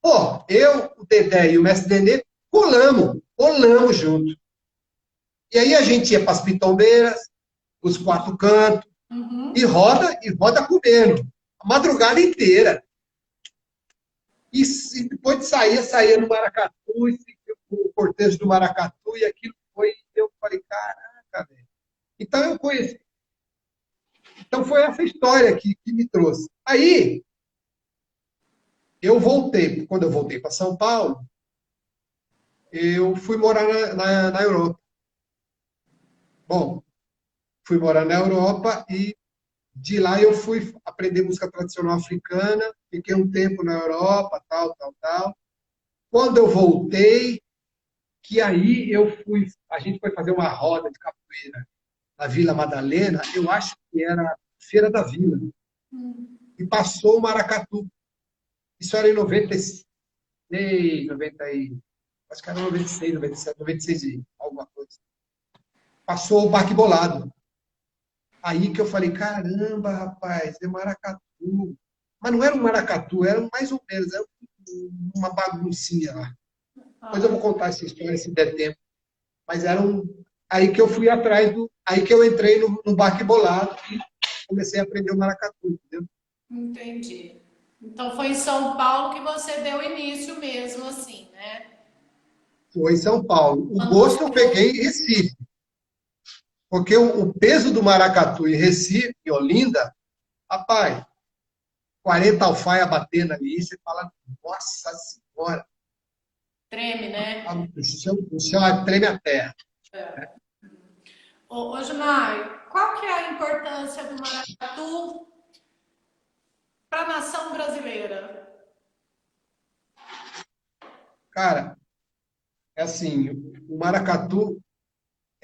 C: pô, eu, o Dedé e o mestre Nenê colamos junto. E aí a gente ia para as pitombeiras, os quatro cantos,
B: Uhum.
C: e roda comendo, a madrugada inteira. E depois de saía no Maracatu, e o cortejo do Maracatu, e aquilo foi, eu falei, caraca, velho. Então eu conheci. Então foi essa história que me trouxe. Aí, quando eu voltei para São Paulo, eu fui morar na Europa. Bom, fui morar na Europa e de lá eu fui aprender música tradicional africana, fiquei um tempo na Europa, tal, tal, tal. Quando eu voltei, que aí a gente foi fazer uma roda de capoeira na Vila Madalena, eu acho que era Feira da Vila, e passou o maracatu. Isso era em 96, 90, acho que era 96, 97, 96, alguma coisa. Passou o Baque Bolado. Aí que eu falei, caramba, rapaz, é maracatu. Mas não era um maracatu, era mais ou menos, era uma baguncinha lá. Depois eu vou contar essa história se der tempo. Mas era aí que eu fui atrás aí que eu entrei no Baque Bolado e comecei a aprender o maracatu, entendeu?
B: Entendi. Então foi em São Paulo que você deu início mesmo, assim, né?
C: Foi em São Paulo. O
B: Quando você
C: gosto eu peguei em Recife. Porque o peso do maracatu em Recife, em Olinda, rapaz, 40 alfaia batendo ali, você fala, nossa senhora,
B: treme, né?
C: o chão treme a terra.
B: É. Ô, Junai, qual que é a importância do maracatu para a nação brasileira?
C: Cara, é assim, o maracatu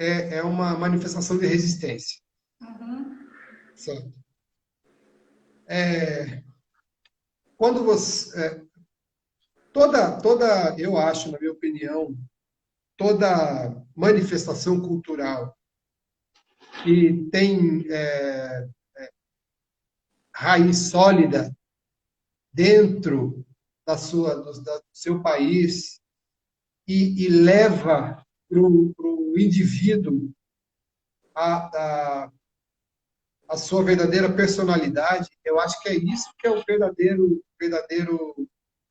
C: é uma manifestação de resistência,
B: Uhum.
C: certo? Quando você, eu acho, na minha opinião, toda manifestação cultural que tem raiz sólida dentro do seu país e leva para o indivíduo a sua verdadeira personalidade, eu acho que é isso que é o verdadeiro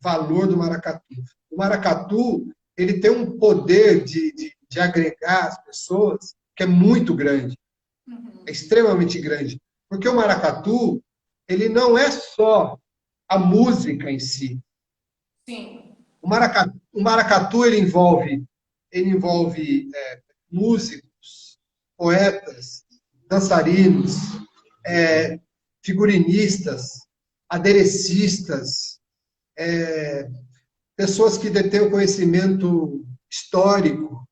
C: valor do maracatu. O maracatu, ele tem um poder de agregar as pessoas que é muito grande, é extremamente grande. Porque o maracatu, ele não é só a música em si.
B: Sim.
C: O maracatu ele envolve músicos, poetas, dançarinos, figurinistas, aderecistas, pessoas que detêm o conhecimento histórico.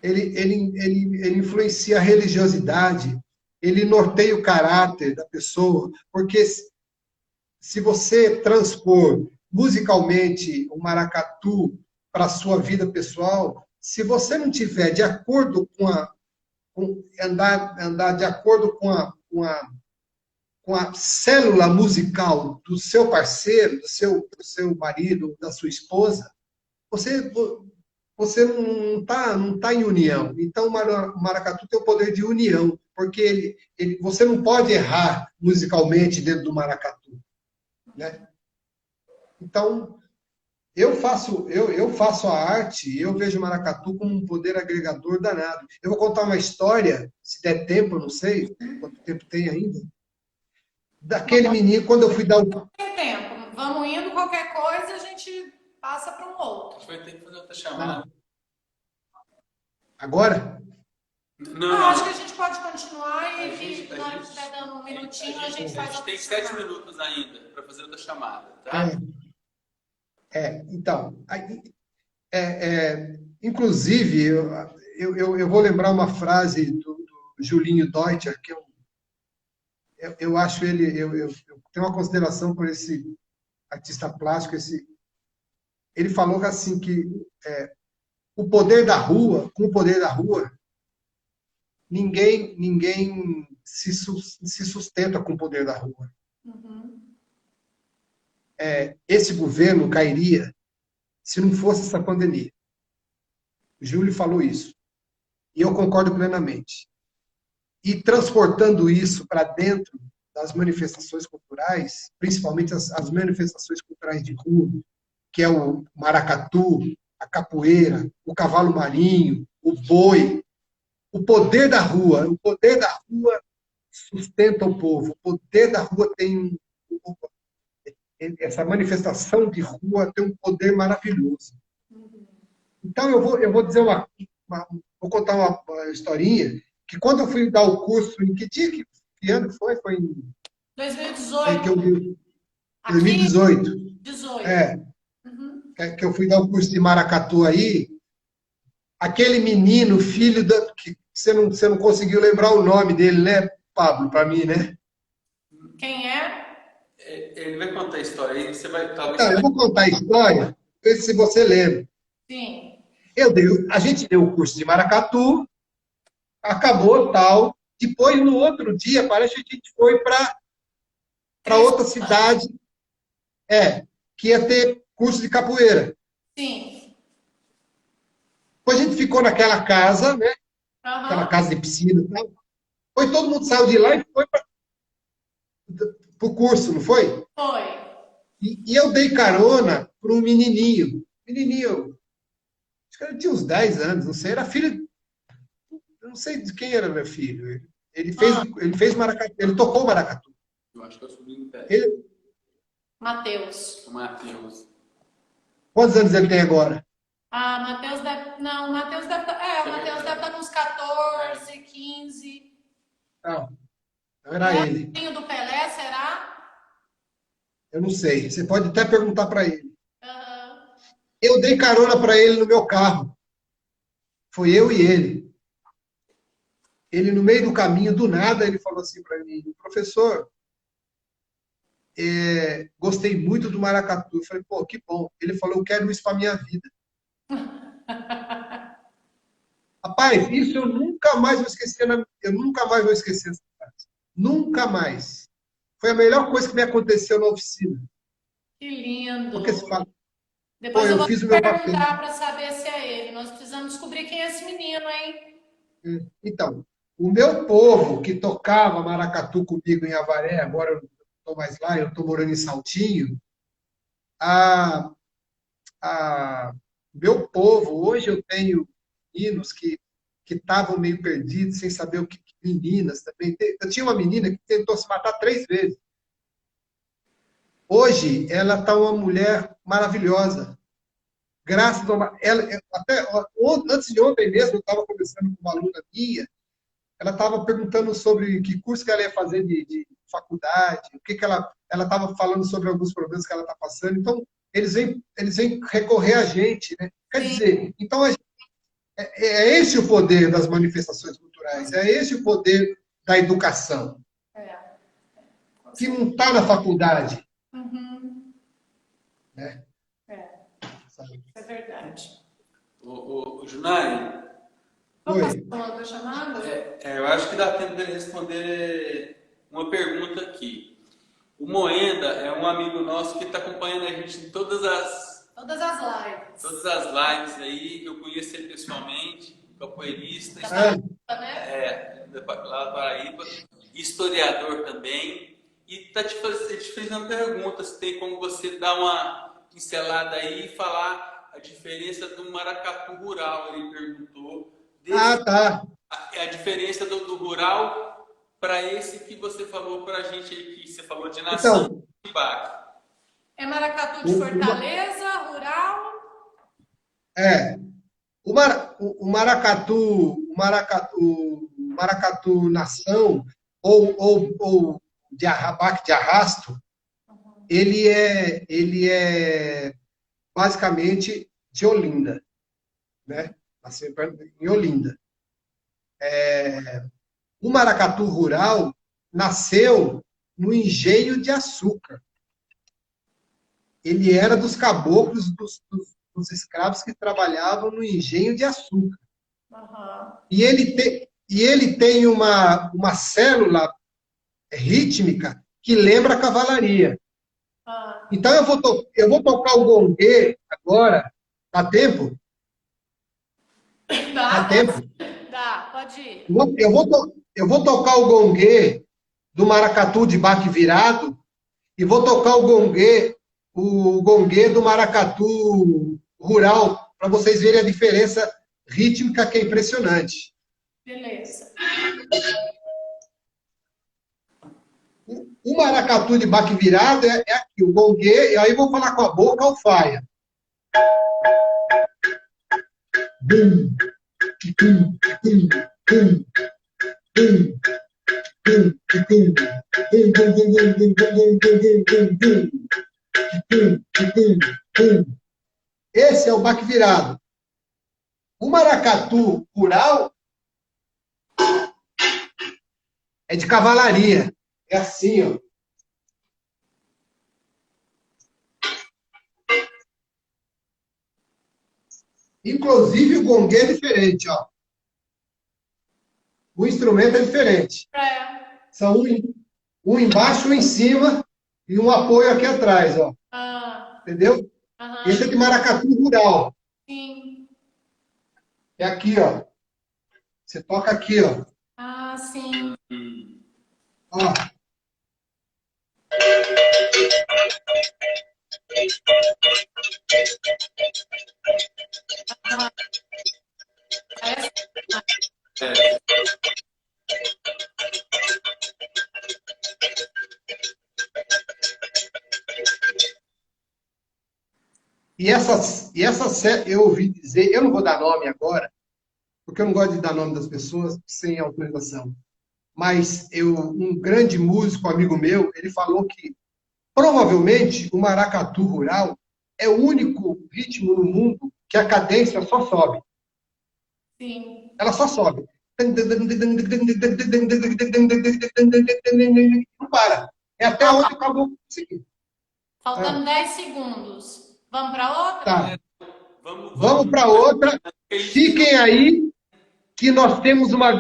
C: Ele influencia a religiosidade, ele norteia o caráter da pessoa, porque se você transpor musicalmente o maracatu para a sua vida pessoal, se você não tiver de acordo andar de acordo com a célula musical do seu parceiro, do seu marido, da sua esposa, você não tá em união. Então, o maracatu tem o poder de união, porque você não pode errar musicalmente dentro do maracatu, né? Então, eu faço a arte, eu vejo o maracatu como um poder agregador danado. Eu vou contar uma história, se der tempo, eu não sei quanto tempo tem ainda, daquele menino, quando eu fui dar o...
B: Tem tempo. Vamos indo, qualquer coisa a gente passa para um outro.
A: A gente vai ter que fazer outra chamada.
C: Agora?
B: Não, acho que a gente pode continuar e na hora que estiver dando um minutinho, a gente faz outra chamada.
A: A gente tem 7 minutos ainda para fazer outra chamada, tá?
C: Então, inclusive, eu vou lembrar uma frase do Julinho Deutscher, que eu acho eu tenho uma consideração por esse artista plástico, ele falou assim que o poder da rua, com o poder da rua, ninguém se sustenta com o poder da rua. Esse governo cairia se não fosse essa pandemia. O Júlio falou isso. E eu concordo plenamente. E transportando isso para dentro das manifestações culturais, principalmente as manifestações culturais de rua, que é o maracatu, a capoeira, o cavalo marinho, o boi, o poder da rua sustenta o povo, o poder da rua tem essa manifestação de rua tem um poder maravilhoso. Então, eu vou dizer vou contar uma historinha, que quando eu fui dar o curso, em que dia, que ano foi? Foi em
B: 2018.
C: 2018.
B: 18.
C: Que eu fui dar o curso de maracatu aí, aquele menino, filho que você não conseguiu lembrar o nome dele, né, Pablo, para mim, né?
B: Quem é?
A: Ele vai contar a história aí, você vai... Talvez
C: eu vou contar a história, ver se você lembra.
B: Sim.
C: A gente deu o curso de maracatu, acabou tal. Depois, no outro dia, parece que a gente foi para outra cidade, que ia ter curso de capoeira.
B: Sim.
C: Depois a gente ficou naquela casa, né? Aquela casa de piscina e tal. Depois todo mundo saiu de lá e foi para o curso, não foi?
B: Foi.
C: E eu dei carona para um menininho. Acho que ele tinha uns 10 anos, não sei, era filho... Eu não sei de quem era meu filho. Ele fez maracatu, ele tocou maracatu.
A: Eu acho que é o sobrinho do Pé.
B: Matheus.
A: O Matheus.
C: Quantos anos ele tem agora?
B: Matheus deve... Não, o Matheus deve estar com uns 14, 15.
C: Não era ele.
B: O filho do Pelé, será?
C: Eu não sei. Você pode até perguntar para ele. Eu dei carona para ele no meu carro. Foi eu e ele. Ele, no meio do caminho, do nada, ele falou assim para mim: professor, gostei muito do maracatu. Eu falei: pô, que bom. Ele falou: eu quero isso para minha vida. Rapaz, isso eu nunca mais vou esquecer. eu nunca mais vou esquecer essa frase. Nunca mais. Foi a melhor coisa que me aconteceu na oficina.
B: Que lindo.
C: Porque se fala,
B: Depois eu
C: eu
B: vou
C: fiz o meu papel.
B: perguntar para saber se é ele. Nós precisamos descobrir quem é esse menino, hein?
C: Então, o meu povo que tocava maracatu comigo em Avaré, agora eu não estou mais lá, eu estou morando em Saltinho, a, meu povo, hoje eu tenho meninos que estavam meio perdidos, sem saber o que meninas também. Eu tinha uma menina que tentou se matar 3 vezes. Hoje, ela está uma mulher maravilhosa. Graças a ela, até antes de ontem mesmo, eu estava conversando com uma aluna minha, ela estava perguntando sobre que curso que ela ia fazer de faculdade, o que ela estava falando sobre alguns problemas que ela está passando. Então, eles vêm recorrer a gente, né? Quer dizer, então é esse o poder das manifestações culturais, é esse o poder da educação, que não está na faculdade.
B: Uhum.
C: Né?
B: É verdade.
A: O Junai,
B: Vamos fazer uma outra chamada?
A: eu acho que dá tempo de responder uma pergunta aqui. O Moenda é um amigo nosso que está acompanhando a gente em todas as
B: lives.
A: Todas as lives aí, eu conheço ele pessoalmente, capoeirista, lá da Paraíba, historiador também. E ele te fez uma pergunta, se tem como você dar uma pincelada aí e falar a diferença do maracatu rural, ele perguntou.
C: Tá.
A: A diferença do rural para esse que você falou para a gente aí, que você falou de nação e baque.
B: É maracatu de Fortaleza, rural?
C: O maracatu nação ou de baque de arrasto, ele é basicamente de Olinda, né? Nasceu em Olinda. O maracatu rural nasceu no engenho de açúcar. Ele era dos caboclos, dos escravos que trabalhavam no engenho de açúcar. E ele tem uma célula rítmica que lembra a cavalaria. Então eu vou tocar o gongue agora. Dá tempo? Dá tempo?
B: Dá, pode ir.
C: Eu vou tocar o gongue do maracatu de baque virado e vou tocar o gongue do maracatu rural, para vocês verem a diferença rítmica que é impressionante.
B: Beleza.
C: O maracatu de baque virado é aqui, o gongue, e aí eu vou falar com a boca, alfaia. Bum, bum, bum, bum, bum. Esse é o baque virado. O maracatu rural é de cavalaria. É assim, ó. Inclusive o gongue é diferente, ó. O instrumento é diferente. São um embaixo, um em cima e um apoio aqui atrás, ó. Entendeu? Esse é de maracatu rural.
B: Sim.
C: É aqui, ó. Você toca aqui, ó.
B: Sim.
C: Ó. E essa eu ouvi dizer, eu não vou dar nome agora, porque eu não gosto de dar nome das pessoas sem autorização. Mas um grande músico, amigo meu, ele falou que provavelmente o maracatu rural é o único ritmo no mundo que a cadência só sobe.
B: Sim.
C: Ela só sobe. Não para. É até onde acabou conseguir.
B: Faltando 10 segundos. Vamos para outra?
C: Tá. Vamos para outra. Fiquem aí, que nós temos uma